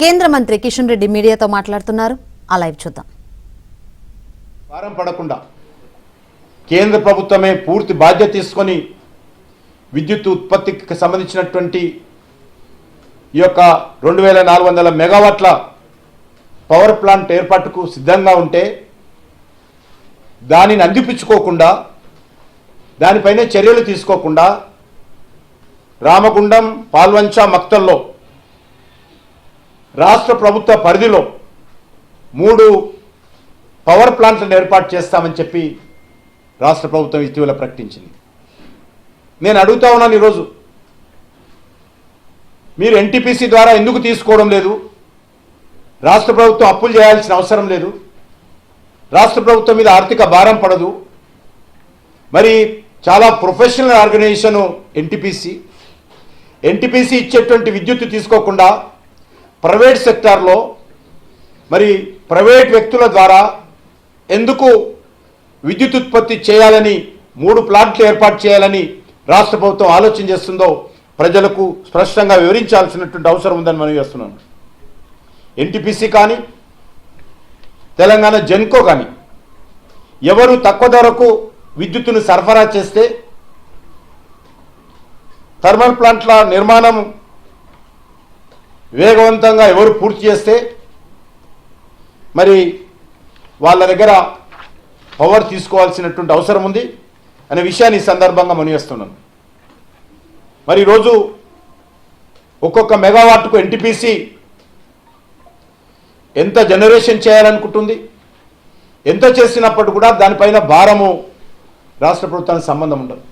కేంద్ర మంత్రి కిషన్ రెడ్డి మీడియాతో మాట్లాడుతున్నారు. ఆ లైవ్ చూద్దాం. భారం పడకుండా కేంద్ర ప్రభుత్వమే పూర్తి బాధ్యత తీసుకొని విద్యుత్ ఉత్పత్తికి సంబంధించినటువంటి ఈ యొక్క 2400 మెగావాట్ల పవర్ ప్లాంట్ ఏర్పాటుకు సిద్ధంగా ఉంటే దానిని అందిపించుకోకుండా దానిపైన చర్యలు తీసుకోకుండా రామగుండం, పాల్వంచ, మక్తల్లో రాష్ట్ర ప్రభుత్వ పరిధిలో 3 పవర్ ప్లాంట్లను ఏర్పాటు చేస్తామని చెప్పి రాష్ట్ర ప్రభుత్వం ఇటీవల ప్రకటించింది. నేను అడుగుతా ఉన్నాను, ఈరోజు మీరు ఎన్టీపీసీ ద్వారా ఎందుకు తీసుకోవడం లేదు? రాష్ట్ర ప్రభుత్వం అప్పులు చేయాల్సిన అవసరం లేదు, రాష్ట్ర ప్రభుత్వం మీద ఆర్థిక భారం పడదు. మరి చాలా ప్రొఫెషనల్ ఆర్గనైజేషను ఎన్టీపీసీ ఇచ్చేటువంటి విద్యుత్ తీసుకోకుండా ప్రైవేట్ సెక్టార్లో మరి ప్రైవేట్ వ్యక్తుల ద్వారా ఎందుకు విద్యుత్ ఉత్పత్తి చేయాలని 3 ప్లాంట్లు ఏర్పాటు చేయాలని రాష్ట్ర ప్రభుత్వం ఆలోచన చేస్తుందో ప్రజలకు స్పష్టంగా వివరించాల్సినటువంటి అవసరం ఉందని మనం చేస్తున్నాను. ఎన్టీపీసీ కానీ తెలంగాణ జెన్కో కానీ ఎవరు తక్కువ ధరకు విద్యుత్తును సరఫరా చేస్తే థర్మల్ ప్లాంట్ల నిర్మాణం వేగవంతంగా ఎవరు పూర్తి చేస్తే మరి వాళ్ళ దగ్గర పవర్ తీసుకోవాల్సినటువంటి అవసరం ఉంది అనే విషయాన్ని ఈ సందర్భంగా మనవిస్తున్నాను. మరి ఈరోజు ఒక్కొక్క మెగావాట్కు ఎన్టీపీసీ ఎంత జనరేషన్ చేయాలనుకుంటుంది, ఎంత చేసినప్పుడు కూడా దానిపైన భారము రాష్ట్ర ప్రభుత్వానికి సంబంధం ఉండదు.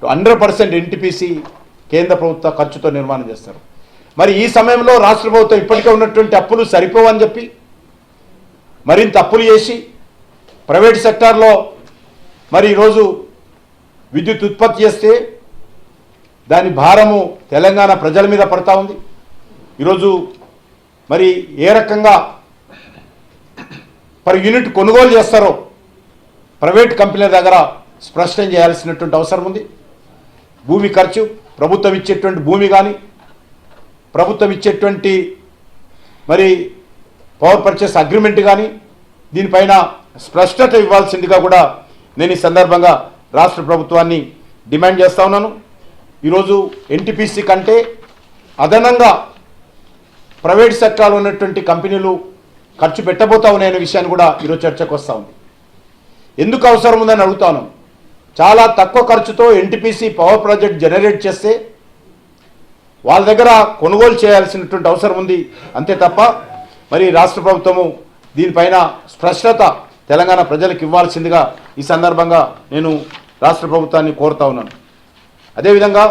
100% ఎన్టీపీసీ కేంద్ర ప్రభుత్వ ఖర్చుతో నిర్మాణం చేస్తారు. మరి ఈ సమయంలో రాష్ట్ర ప్రభుత్వం ఇప్పటికే ఉన్నటువంటి అప్పులు సరిపోవని చెప్పి మరింత అప్పులు చేసి ప్రైవేట్ సెక్టార్లో మరి ఈరోజు విద్యుత్ ఉత్పత్తి చేస్తే దాని భారము తెలంగాణ ప్రజల మీద పడతా ఉంది. ఈరోజు మరి ఏ రకంగా పర్ యూనిట్ కొనుగోలు చేస్తారో ప్రైవేట్ కంపెనీల దగ్గర స్పష్టం చేయాల్సినటువంటి అవసరం ఉంది. భూమి ఖర్చు, ప్రభుత్వం ఇచ్చేటువంటి భూమి కానీ ప్రభుత్వం ఇచ్చేటువంటి మరి పవర్ పర్చేస్ అగ్రిమెంట్ కానీ దీనిపైన స్పష్టత ఇవ్వాల్సిందిగా కూడా నేను ఈ సందర్భంగా రాష్ట్ర ప్రభుత్వాన్ని డిమాండ్ చేస్తా ఉన్నాను. ఈరోజు ఎన్టీపీసీ కంటే అదనంగా ప్రైవేట్ సెక్టార్లో ఉన్నటువంటి కంపెనీలు ఖర్చు పెట్టబోతా ఉన్నాయనే విషయాన్ని కూడా ఈరోజు చర్చకు వస్తూ ఉంది. ఎందుకు అవసరం ఉందని అడుగుతాను. చాలా తక్కువ ఖర్చుతో ఎన్టీపీసీ పవర్ ప్రాజెక్ట్ జనరేట్ చేస్తే వాళ్ళ దగ్గర కొనుగోలు చేయాల్సినటువంటి అవసరం ఉంది. అంతే తప్ప మరి రాష్ట్ర ప్రభుత్వము దీనిపైన స్పష్టత తెలంగాణ ప్రజలకు ఇవ్వాల్సిందిగా ఈ సందర్భంగా నేను రాష్ట్ర ప్రభుత్వాన్ని కోరుతా ఉన్నాను. అదేవిధంగా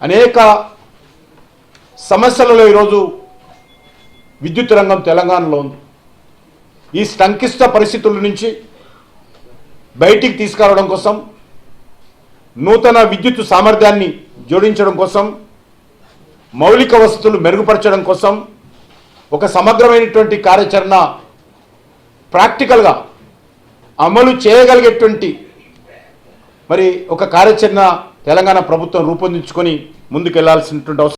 అనేక సమస్యలలో ఈరోజు విద్యుత్ రంగం తెలంగాణలో ఉంది. ఈ సంక్లిష్ట పరిస్థితుల నుంచి బయటికి తీసుకురావడం కోసం, నూతన విద్యుత్ సామర్థ్యాన్ని జోడించడం కోసం, మౌలిక వసతులు మెరుగుపరచడం కోసం ఒక సమగ్రమైనటువంటి కార్యాచరణ ప్రాక్టికల్గా అమలు చేయగలిగేటువంటి మరి ఒక కార్యాచరణ తెలంగాణ ప్రభుత్వం రూపొందించుకొని ముందుకు వెళ్లాల్సినటువంటి అవసరం